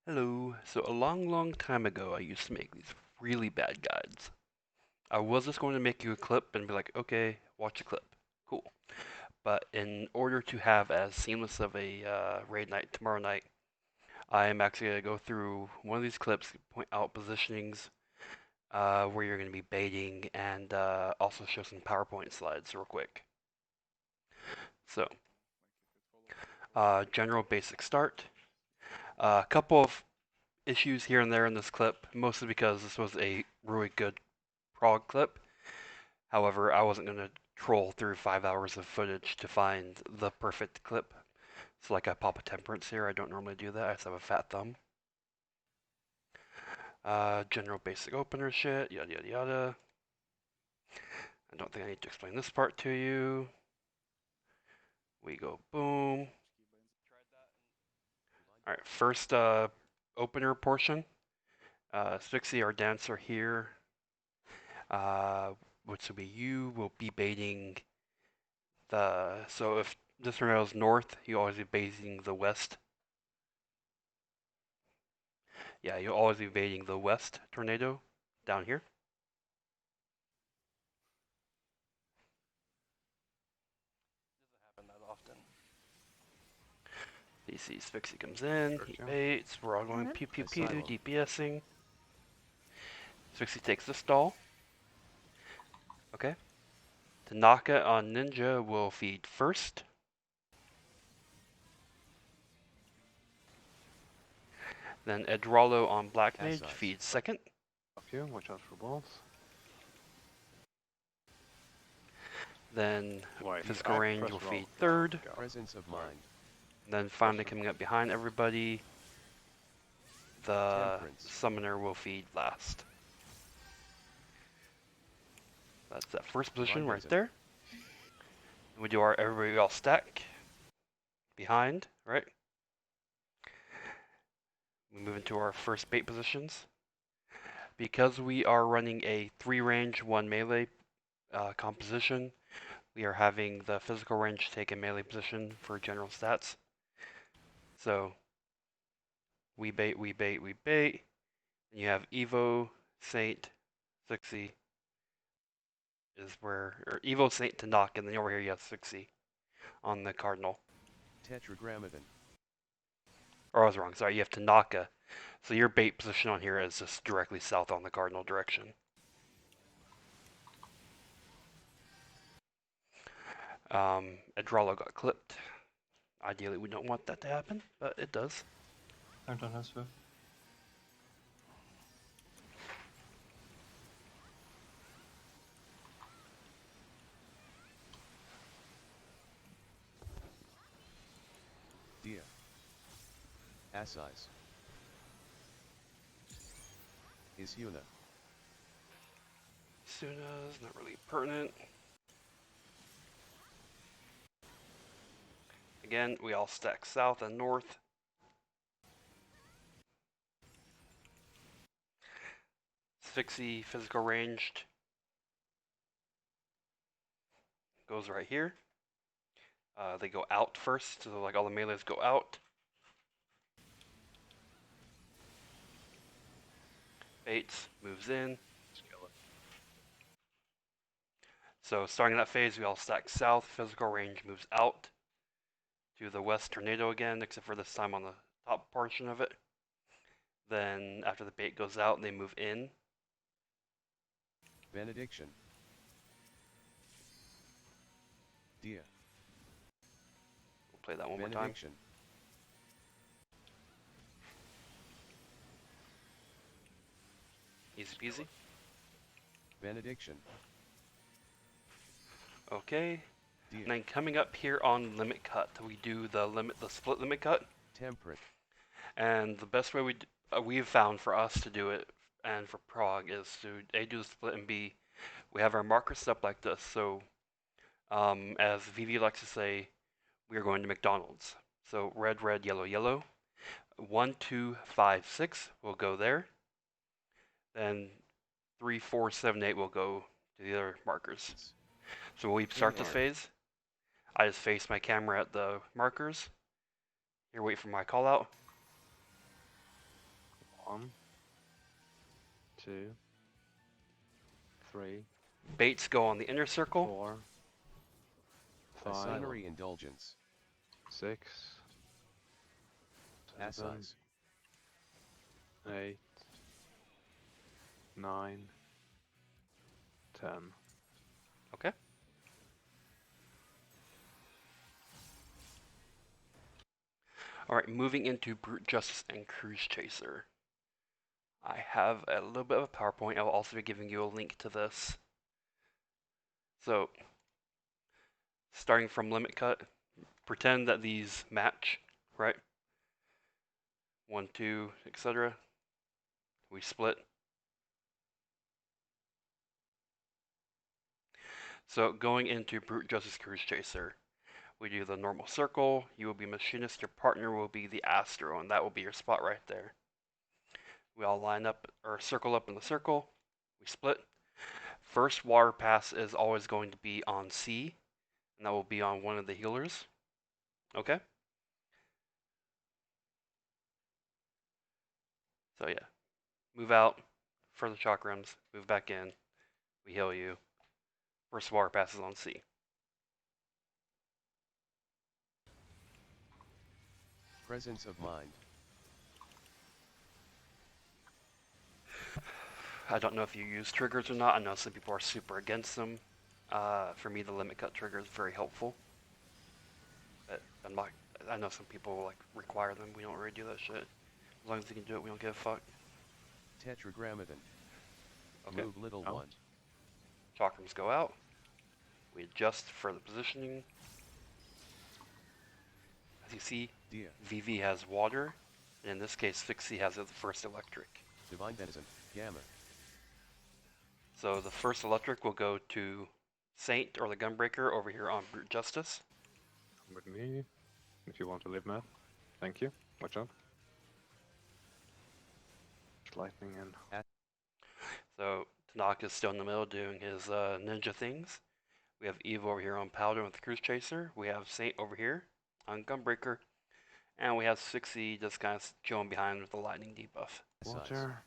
Hello. So a long time ago, I used to make these really bad guides. I was just going to make you a clip and be like, okay, watch a clip. Cool. But in order to have as seamless of a raid night tomorrow night, I am actually going to go through one of these clips, point out positionings where you're going to be baiting, and also show some PowerPoint slides real quick. So, general basic start. A couple of issues here and there in this clip, mostly because this was a really good prog clip. However, I wasn't going to troll through 5 hours of footage to find the perfect clip. So like I pop a temperance here. I don't normally do that. I just have a fat thumb. General basic opener shit, yada yada yada. I don't think I need to explain this part to you. We go boom. Alright, first opener portion. Spixie, our dancer here, which will be you, will be baiting so if this tornado is north, you always be baiting the west. Yeah, you'll always be baiting the west tornado down here. Doesn't happen that often. DC Spixie comes in, he baits, we're all going pew pew pew, DPSing. Spixie takes the stall. Okay. Tanaka on Ninja will feed first. Then Edralo on Black Mage feeds second. Watch out for balls. Then Physical Range will feed third. Presence of mind. Then finally coming up behind everybody, the Summoner will feed last. That's that first position right there. We do our everybody all stack behind, right? We move into our first bait positions. Because we are running a 3 range, 1 melee composition, we are having the physical range take a melee position for general stats. So we bait, we bait, we bait. And you have Evo, Saint, Sixie is where, or Evo, Saint to knock, and then over here you have Sixie on the Cardinal. Tetragrammaton. Or I was wrong, sorry, you have Tanaka. So your bait position on here is just directly south on the Cardinal direction. Edralo got clipped. Ideally, we don't want that to happen, but it does. I don't have Swift. Dia. Assis. Is Huna. Suna's not really pertinent. Again, we all stack south and north. Spixie physical ranged goes right here. They go out first, so like all the melees go out. Bates moves in. So starting that phase, we all stack south. Physical range moves out to the west tornado again, except for this time on the top portion of it. Then after the bait goes out, they move in. Benediction. Dia. We'll play that one more time. Benediction. Easy peasy. Benediction. Okay. Dia. And then coming up here on limit cut, we do the split limit cut. Temperate. And the best way we've found for us to do it, and for prog, is to A, do the split, and B, we have our markers set up like this. So, as Vivi likes to say, we are going to McDonald's. So red, red, yellow, yellow. 1, 2, 5, 6 will go there. Then 3, 4, 7, 8 will go to the other markers. So when we start this phase, I just face my camera at the markers. Here, wait for my call out. 1, 2, 3, Baits go on the inner circle. 4, A 5, scenery indulgence. 6, 7, Assis. 8, 9, 10. Okay. All right, moving into Brute Justice and Cruise Chaser. I have a little bit of a PowerPoint. I will also be giving you a link to this. So, starting from limit cut, pretend that these match, right? 1, 2, etc. We split. So going into Brute Justice Cruise Chaser, we do the normal circle. You will be Machinist. Your partner will be the Astro, and that will be your spot right there. We all line up or circle up in the circle. We split. First water pass is always going to be on C, and that will be on one of the healers. Okay? So yeah, move out, further chakrams, move back in, we heal you. First water pass is on C. Presence of mind. I don't know if you use triggers or not. I know some people are super against them. For me, the limit cut trigger is very helpful. But I'm not. I know some people like require them. We don't really do that shit. As long as you can do it, we don't give a fuck. Tetragrammaton. Okay. Move little Out. one. Chakrams go out. We adjust for the positioning. As you see, Dia. VV has water, and in this case, Fixie has the first electric. Divine Denizen. Gamma. So the first electric will go to Saint or the Gunbreaker over here on Brute Justice. Come with me if you want to live, Matt. Thank you. Watch out. There's lightning in. So Tanaka's still in the middle doing his ninja things. We have Eve over here on Paladin with the Cruise Chaser. We have Saint over here on Gunbreaker. And we have Fixie just kind of chilling behind with the lightning debuff. Size. Water.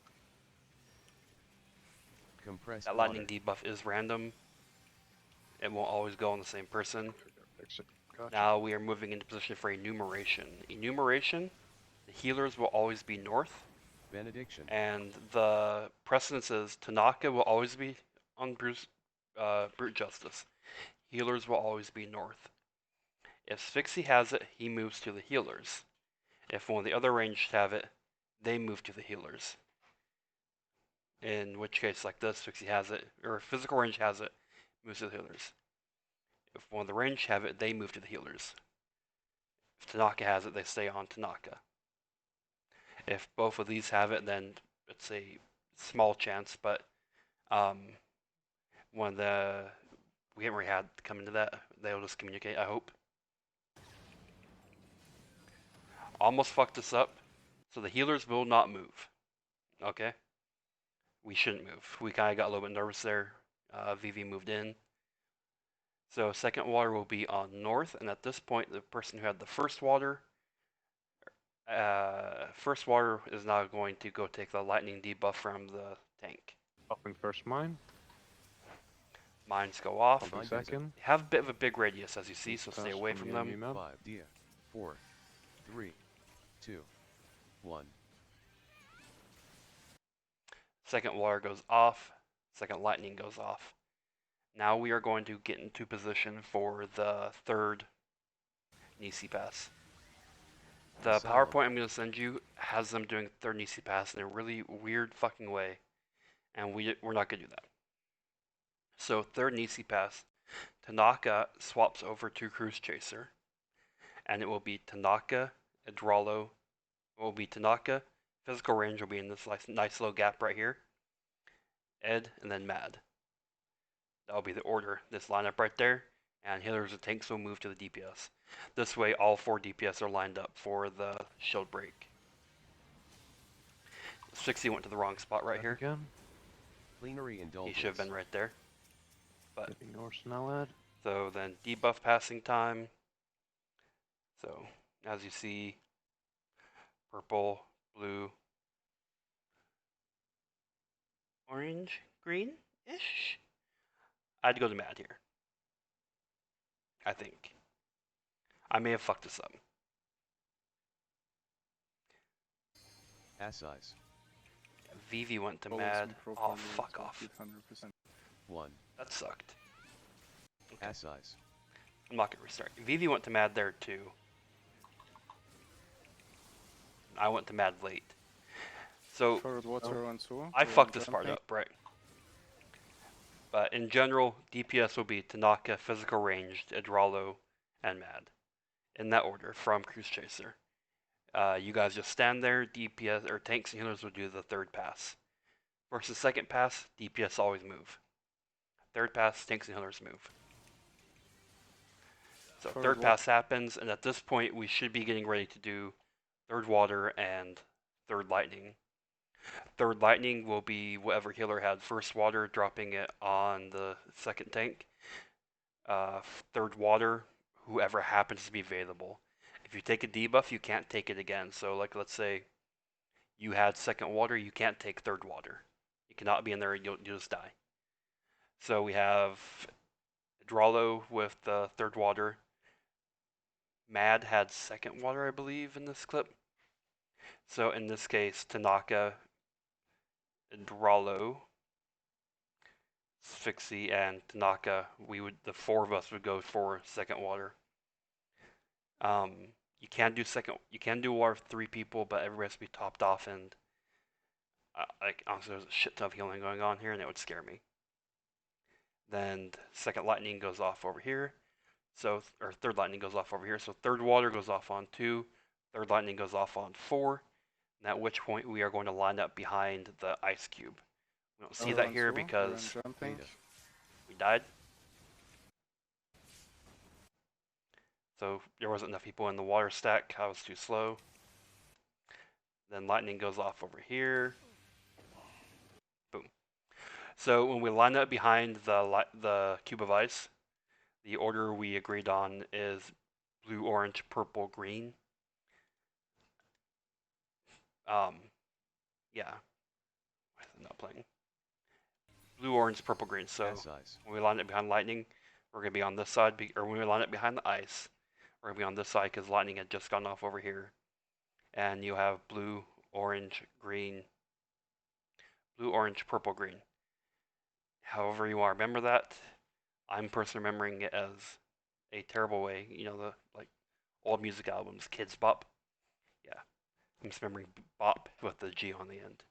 Compressed That water. lightning debuff is random. It won't always go on the same person. Gotcha. Now we are moving into position for enumeration. Enumeration, the healers will always be north, Benediction. and the precedence is Tanaka will always be on Brute Justice. Healers will always be north. If Fixie has it, he moves to the healers. If one of the other ranged have it, they move to the healers. In which case, like this, Fixie has it, or physical range has it, moves to the healers. If one of the range have it, they move to the healers. If Tanaka has it, they stay on Tanaka. If both of these have it, then it's a small chance, but one of the we haven't really had come into that. They'll just communicate, I hope. Almost fucked this up. So the healers will not move. Okay? We shouldn't move. We kind of got a little bit nervous there. VV moved in. So second water will be on north, and at this point, the person who had the first water is now going to go take the lightning debuff from the tank. Popping first mine. Mines go off. Divine Popping Denizen. second. They have a bit of a big radius, as you see, so stay Pass away from from the them. enemy map. 5. Dia. 4. 3. 2. 1. Second water goes off. Second lightning goes off. Now we are going to get into position for the third Nisi Pass. The Asylum. PowerPoint I'm going to send you has them doing third Nisi Pass in a really weird fucking way, and we're not going to do that. So third Nisi Pass, Tanaka swaps over to Cruise Chaser, and it will be Tanaka, Edralo, it will be Tanaka, physical range will be in this nice little gap right here, Ed, and then Mad. That'll be the order, this lineup right there, and healers and tanks will move to the DPS. This way, all 4 DPS are lined up for the shield break. 60 went to the wrong spot right Back here. Again. Plenary He indulgence. should have been right there. But Getting north now, lad. so then debuff passing time. So as you see, purple, blue, orange, green-ish. I'd go to mad here. I think. I may have fucked this up. Assize. Vivi went to Always mad. in Oh, profile fuck off. 100%. 1. That sucked. Okay. Assize. I'm not gonna restart. Vivi went to mad there too. I went to mad late. So Forward water on 2. I fucked this part up, right? But in general, DPS will be Tanaka, Physical Ranged, Edralo, and Mad. In that order, from Cruise Chaser. You guys just stand there, DPS, or tanks and healers will do the third pass. Versus second pass, DPS always move. Third pass, tanks and healers move. So third pass happens, and at this point, we should be getting ready to do third water and third lightning. Third lightning will be whatever healer had first water, dropping it on the second tank. Third water, whoever happens to be available. If you take a debuff, you can't take it again. So like let's say you had second water, you can't take third water. You cannot be in there, you'll just die. So we have Dralo with the third water. Mad had second water, I believe, in this clip. So in this case, Tanaka, Dralo, Sphyxy, and Tanaka, the four of us would go for second water. You can do water with 3 people, but everybody has to be topped off, and like honestly, there's a shit ton of healing going on here, and it would scare me. Then second lightning goes off over here, or third lightning goes off over here. So third water goes off on 2, third lightning goes off on 4, and at which point we are going to line up behind the ice cube. We don't see that here because we died. So there wasn't enough people in the water stack. I was too slow. Then lightning goes off over here. Boom. So when we line up behind the cube of ice, the order we agreed on is blue, orange, purple, green. Yeah. Why is it not playing? Blue, orange, purple, green. So when we line up behind lightning, we're going to be on this side, or when we line up behind the ice, we're going to be on this side because lightning had just gone off over here. And you have blue, orange, green, blue, orange, purple, green. However you want to remember that. I'm personally remembering it as a terrible way. You know, the like old music albums, Kids Bop. Yeah, I'm just remembering Bop with the G on the end.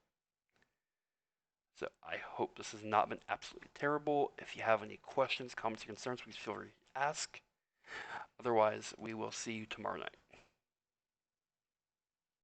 So I hope this has not been absolutely terrible. If you have any questions, comments, or concerns, please feel free to ask. Otherwise, we will see you tomorrow night.